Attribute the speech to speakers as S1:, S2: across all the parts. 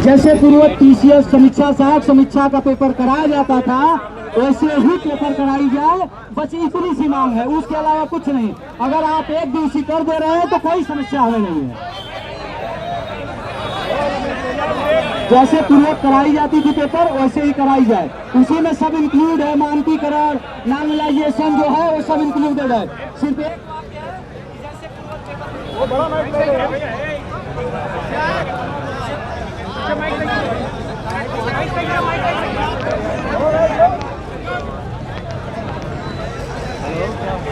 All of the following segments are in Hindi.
S1: जैसे पूर्व टीसीएस समीक्षा सहायक समीक्षा का पेपर कराया जाता था वैसे ही पेपर कराई जाए, बस इतनी सी मांग है, उसके अलावा कुछ नहीं। अगर आप एक दिवसीय कर दे रहे हैं तो कोई समस्या हमें नहीं है। जैसे पूर्व कराई जाती थी पेपर वैसे ही कराई जाए, उसी में सब इंक्लूड है, मानकीकरण नॉर्मलाइजेशन जो है वो सब इंक्लूडेड है। सिर्फ एक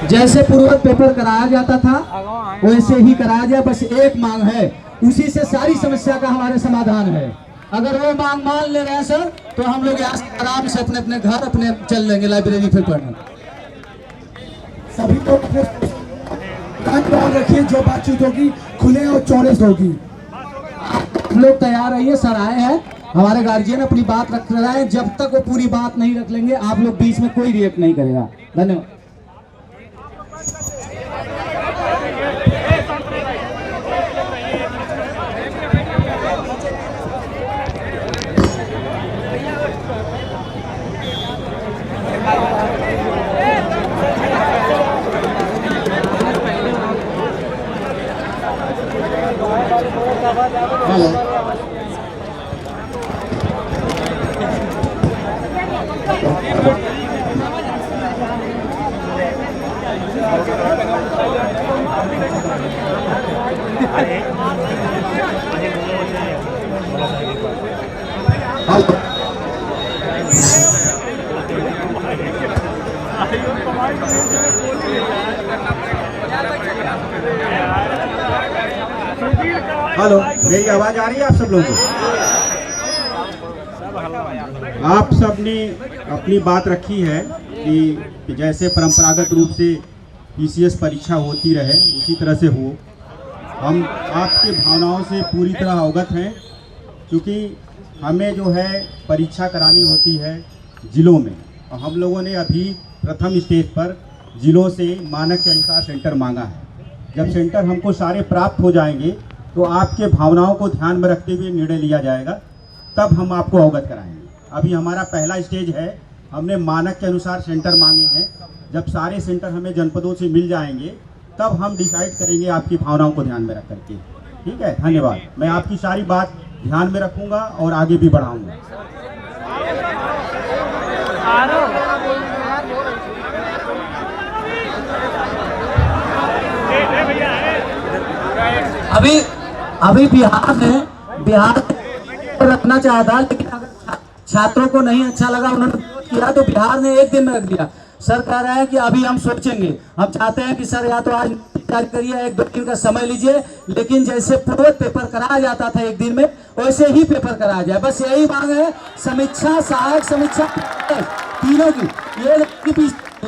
S1: जैसे पूर्व पेपर कराया जाता था वैसे ही कराया जाए, बस एक मांग है, उसी से सारी समस्या का हमारे समाधान है। अगर वो मांग मान ले रहे हैं सर तो हम लोग यहाँ से आराम से अपने अपने घर अपने चल लेंगे लाइब्रेरी फिर पढ़ने।
S2: सभी को रखिए, जो बातचीत होगी खुले और चौड़े से होगी।
S1: हम लोग तैयार रहिए, सर आए हैं, हमारे गार्जियन अपनी बात रख रहे हैं, जब तक वो पूरी बात नहीं रख लेंगे आप लोग बीच में कोई रिएक्ट नहीं करेगा। धन्यवाद।
S3: हेलो, मेरी आवाज आ रही है आप सब लोगों को? आप सब ने अपनी बात रखी है कि जैसे परंपरागत रूप से पीसीएस परीक्षा होती रहे उसी तरह से हो। हम आपकी भावनाओं से पूरी तरह अवगत हैं, क्योंकि हमें जो है परीक्षा करानी होती है जिलों में, और हम लोगों ने अभी प्रथम स्टेज पर जिलों से मानक के अनुसार सेंटर मांगा है। जब सेंटर हमको सारे प्राप्त हो जाएंगे तो आपके भावनाओं को ध्यान में रखते हुए निर्णय लिया जाएगा, तब हम आपको अवगत कराएंगे। अभी हमारा पहला स्टेज है, हमने मानक के अनुसार सेंटर मांगे हैं। जब सारे सेंटर हमें जनपदों से मिल जाएंगे तब हम डिसाइड करेंगे आपकी भावनाओं को ध्यान में रख करके। ठीक है, धन्यवाद। मैं आपकी सारी बात ध्यान में रखूंगा और आगे भी बढ़ाऊंगा।
S1: अभी बिहार रखना चाहा था, लेकिन अगर छात्रों को नहीं अच्छा लगा, उन्होंने किया तो बिहार ने एक दिन में रख दिया। सर कह रहे हैं कि अभी हम सोचेंगे। हम चाहते हैं कि सर या तो आज तैयारी करिए, एक दो दिन का समय लीजिए, लेकिन जैसे पूर्व पेपर कराया जाता था एक दिन में वैसे ही पेपर कराया जाए, बस यही मांग है। समीक्षा सहायक समीक्षा तीनों की ये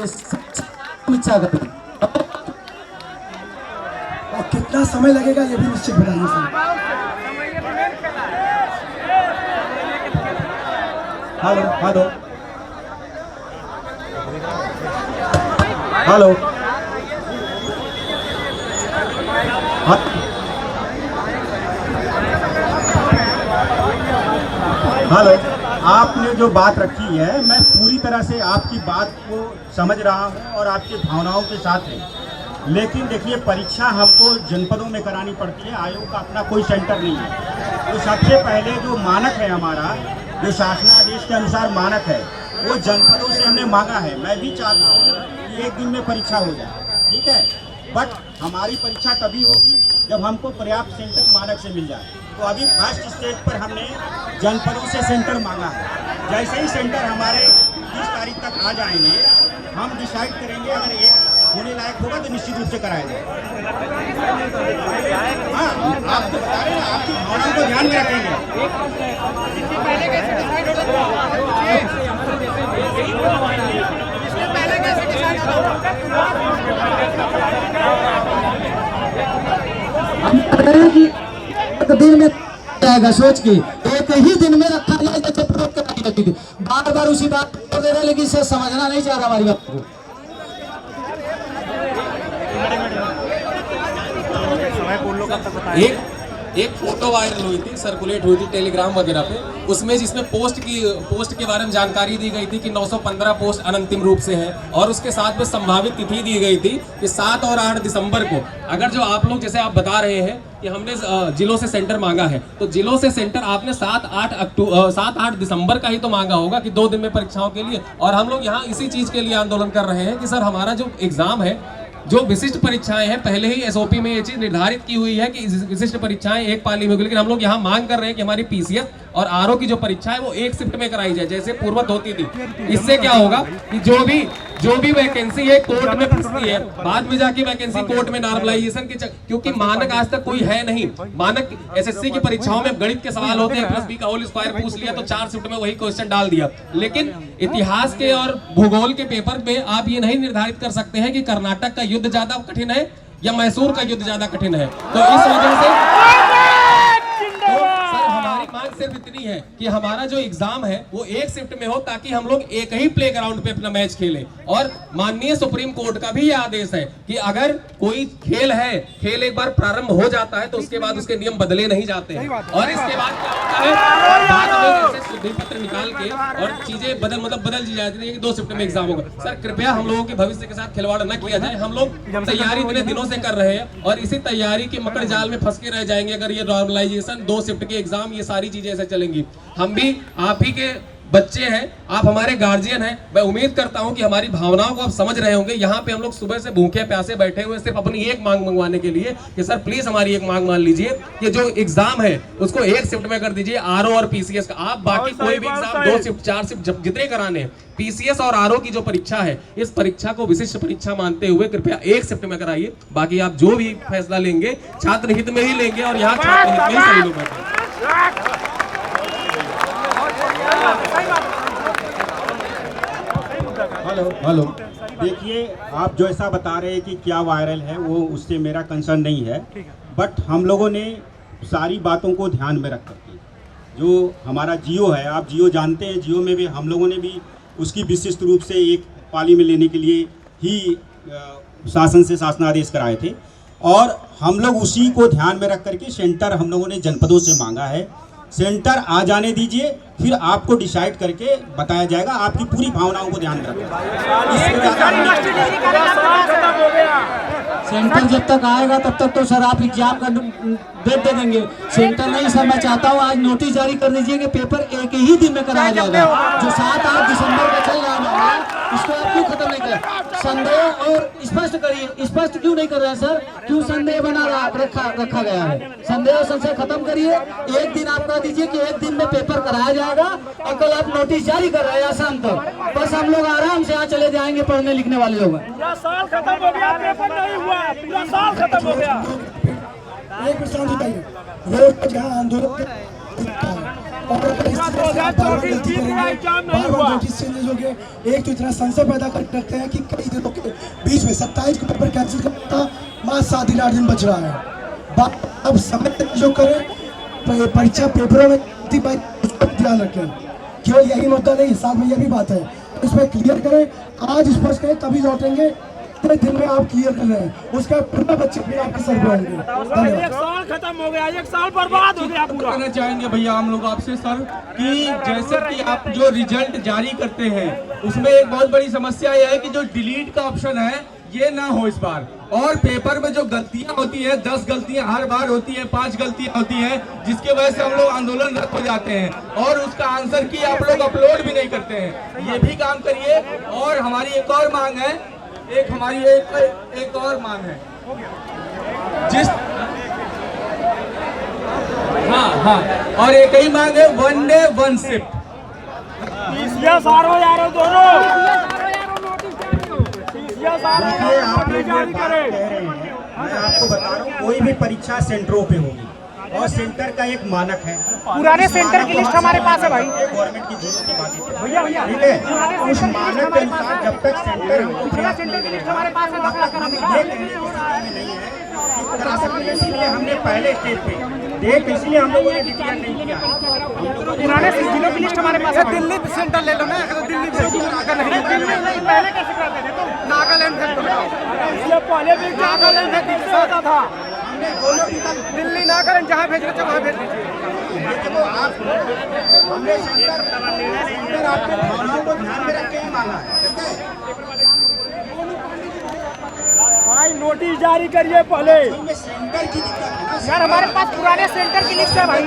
S1: समीक्षा करें।
S2: और कितना समय लगेगा ये भी निश्चित बताइए sir.
S3: Hello hello hello hello, आपने जो बात रखी है मैं पूरी तरह से आपकी बात को समझ रहा हूं और आपकी भावनाओं के साथ है, लेकिन देखिए परीक्षा हमको जनपदों में करानी पड़ती है, आयोग का अपना कोई सेंटर नहीं है। तो सबसे पहले जो मानक है हमारा, जो शासनादेश के अनुसार मानक है, वो जनपदों से हमने मांगा है। मैं भी चाहता हूँ कि एक दिन में परीक्षा हो जाए, ठीक है, बट हमारी परीक्षा तभी होगी जब हमको पर्याप्त सेंटर मानक से मिल जाए। तो अभी फर्स्ट स्टेज पर हमने जनपदों से सेंटर मांगा है। जैसे ही सेंटर हमारे 30 तारीख तक आ जाएंगे हम डिसाइड करेंगे, अगर एक होने लायक होगा तो निश्चित रूप से कराया जाए। हाँ, आप तो बता रहे हैं, आपकी भावनाओं को ध्यान में रखेंगे।
S1: एक दिन में जाएगा, सोच के एक ही दिन में रखा जाए, जैसे प्रयोग कराई जाती थी। बार बार उसी बात को दे रहे, लेकिन सर समझना नहीं चाह रहा हमारी बात को।
S4: एक फोटो वायरल हुई थी, सर्कुलेट हुई थी टेलीग्राम वगैरह पे, उसमें जिसमें पोस्ट के बारे में जानकारी दी गई थी कि 915 पोस्ट अनंतिम रूप से है, और उसके साथ में संभावित तिथि दी गई थी कि 7 और 8 दिसंबर को, अगर जो आप लोग जैसे आप बता रहे हैं कि हमने जिलों से सेंटर मांगा है, तो जिलों से सेंटर आपने 7-8 दिसंबर का ही तो मांगा होगा कि 2 दिन में परीक्षाओं के लिए। और हम लोग यहाँ इसी चीज के लिए आंदोलन कर रहे हैं कि सर हमारा जो एग्जाम है, जो विशिष्ट परीक्षाएं हैं, पहले ही एसओपी में ये चीज निर्धारित की हुई है कि विशिष्ट परीक्षाएं एक पाली में होगी, लेकिन हम लोग यहाँ मांग कर रहे हैं कि हमारी पीसीएस और आरओ की जो परीक्षा है वो एक शिफ्ट में कराई जाए, जैसे पूर्वत होती थी। इससे क्या होगा कि जो भी वैकेंसी है कोर्ट में फंसती है, बाद में जाके वैकेंसी कोर्ट में नॉर्मलाइजेशन के क्योंकि मानक आज तक कोई है नहीं। मानक एसएससी की परीक्षाओं में गणित के सवाल होते हैं, +b का होल स्क्वायर पूछ लिया तो 4 शिफ्ट में वही क्वेश्चन डाल दिया। लेकिन इतिहास के और भूगोल के पेपर में आप ये नहीं निर्धारित कर सकते हैं कि कर्नाटक का युद्ध ज्यादा कठिन है या मैसूर का युद्ध ज्यादा कठिन है। तो इस वजह से हमारी मांग सिर्फ इतनी है कि हमारा जो एग्जाम है वो एक शिफ्ट में हो, ताकि हम लोग एक ही प्ले ग्राउंड पे अपना मैच खेलें। और माननीय सुप्रीम कोर्ट का भी ये आदेश है कि अगर कोई खेल है, खेल एक बार प्रारंभ हो जाता है तो उसके बाद उसके नियम बदले नहीं जाते हैं, और इसके बाद क्या होता है, बाद में ऐसे शुद्धि पत्र निकाल के और चीजें बदल दी जाती है कि 2 शिफ्ट में एग्जाम होगा। सर कृपया हम लोगों के भविष्य के साथ खिलवाड़ न किया जाए। हम लोग तैयारी इतने दिनों से कर रहे हैं और इसी तैयारी के मकड़ जाल में फंस के रह जाएंगे अगर ये नॉर्मलाइजेशन, 2 शिफ्ट के एग्जाम, ये सारी चीजें ऐसे चलेंगी। हम भी आप ही के बच्चे हैं, आप हमारे गार्जियन हैं। मैं उम्मीद करता हूं कि हमारी भावनाओं को आप समझ रहे होंगे। यहाँ पे हम लोग सुबह से भूखे प्यासे बैठे हुए सिर्फ अपनी एक मांग मंगवाने के लिए कि सर प्लीज हमारी एक मांग मान लीजिए कि जो एग्जाम है उसको एक शिफ्ट में कर दीजिए, आरओ और पीसीएस का। आप बाकी कोई भी एग्जाम 2 शिफ्ट 4 शिफ्ट जितने कराने हैं, पीसीएस और आरओ की जो परीक्षा है, इस परीक्षा को विशिष्ट परीक्षा मानते हुए कृपया एक शिफ्ट में कराइए। बाकी आप जो भी फैसला लेंगे छात्र हित में ही लेंगे और यहाँ छात्र हित में ही सभी लोग बैठे।
S3: हेलो देखिए, आप जो ऐसा बता रहे हैं कि क्या वायरल है, वो उससे मेरा कंसर्न नहीं है। बट हम लोगों ने सारी बातों को ध्यान में रख करके, जो हमारा जियो है, आप जियो जानते हैं, जियो में भी हम लोगों ने भी उसकी विशिष्ट रूप से एक पाली में लेने के लिए ही शासन से शासनादेश कराए थे, और हम लोग उसी को ध्यान में रख करके सेंटर हम लोगों ने जनपदों से मांगा है। सेंटर आ जाने दीजिए, फिर आपको डिसाइड करके बताया जाएगा। आपकी पूरी भावनाओं को ध्यान में रखें।
S1: सेंटर जब तक आएगा तब तक तो सर आप एग्जाम का डेट दे देंगे। सेंटर नहीं सर, मैं चाहता हूँ आज नोटिस जारी कर दीजिए कि पेपर एक ही दिन में कराया जाएगा। जो 7-8 दिसंबर का चल रहा है इसको आप क्यों खत्म नहीं कर संदेह और स्पष्ट करिए। स्पष्ट क्यों नहीं कर रहे हैं सर? क्यों संदेह बना रखा गया है? संदेह और संशय खत्म करिए। एक दिन आप कह दीजिए कि एक दिन में पेपर कराया जाएगा, और कल आप नोटिस जारी कर रहे हैं आसाम तक, बस हम लोग आराम से यहाँ चले जाएंगे पढ़ने लिखने वाले लोग।
S5: पूरा साल खत्म हो गया, पेपर नहीं हुआ, पूरा साल खत्म हो गया।
S2: एक प्रश्न बताइए, रोज पर जहाँ आंदोलन एक तो इतना संशय पैदा करते हैं कि कई दिनों के बीच में 27 को पेपर कैंसिल करता, मात्र 7-8 दिन बच रहा है। अब समय जो करें, परीक्षा पेपरों में ध्यान रखें। केवल यही मुद्दा नहीं, साथ में यह भी बात है, इसमें क्लियर करें। आज स्पष्ट करें, तभी लौटेंगे। कितने दिन में आप क्लियर कर रहे हैं, उसका पूरा बच्चे फिर आपके सर पे आएंगे।
S5: एक साल खत्म हो गया, एक साल बर्बाद हो गया पूरा।
S6: कहना चाहेंगे भैया हम लोग आपसे सर कि जैसे कि आप जो रिजल्ट जारी करते हैं उसमें एक बहुत बड़ी समस्या यह है कि जो डिलीट का ऑप्शन है ये ना हो इस बार, और पेपर में जो गलतियां होती है, 10 गलतियां हर बार होती है, 5 गलतियां होती हैं, जिसके वजह से हम लोग आंदोलनरत हो जाते हैं, और उसका आंसर की आप लोग अपलोड भी नहीं करते हैं। ये भी काम करिए। और हमारी एक और मांग है, एक और मांग है, हाँ और एक ही मांग है, 1 डे 1 शिफ्ट।
S5: दोनों
S3: देखिए, आप लोग ये बात कह रहे हैं, मैं आपको बता रहा हूँ, कोई भी परीक्षा सेंटरों पे होगी और सेंटर का एक मानक है।
S5: पुराने सेंटर की लिस्ट हमारे पास है भाई।
S3: गवर्नमेंट की जीरो की बात है, ठीक है। उस मानक के अनुसार जब तक सेंटर
S5: सेंटर की लिस्ट हमारे पास है,
S3: ये कहने की स्थिति में नहीं है कि करा सकते हैं। इसीलिए हमने पहले स्टेज पे डेट, इसलिए हम लोगों ने डिक्लेयर नहीं किया।
S5: पुराने जिलों की लिस्ट हमारे पास है। दिल्ली सेंटर ले लो ना, दिल्ली पहले कैसे करते थे? नागालैंड से पहले भी नागालैंड से होता था।
S3: दोनों विकल्प
S5: दिल्ली ना करें, जहाँ भेजना चाहिए वहाँ भेज दीजिए।
S3: देखो हमने सेंटर आपके भावनाओं को ध्यान में रख के ही मांगा है, ठीक है।
S5: भाई नोटिस जारी करिए पहले।
S3: सेंटर की दिक्कत है ना,
S5: यार हमारे पास पुराने सेंटर की लिस्ट है भाई।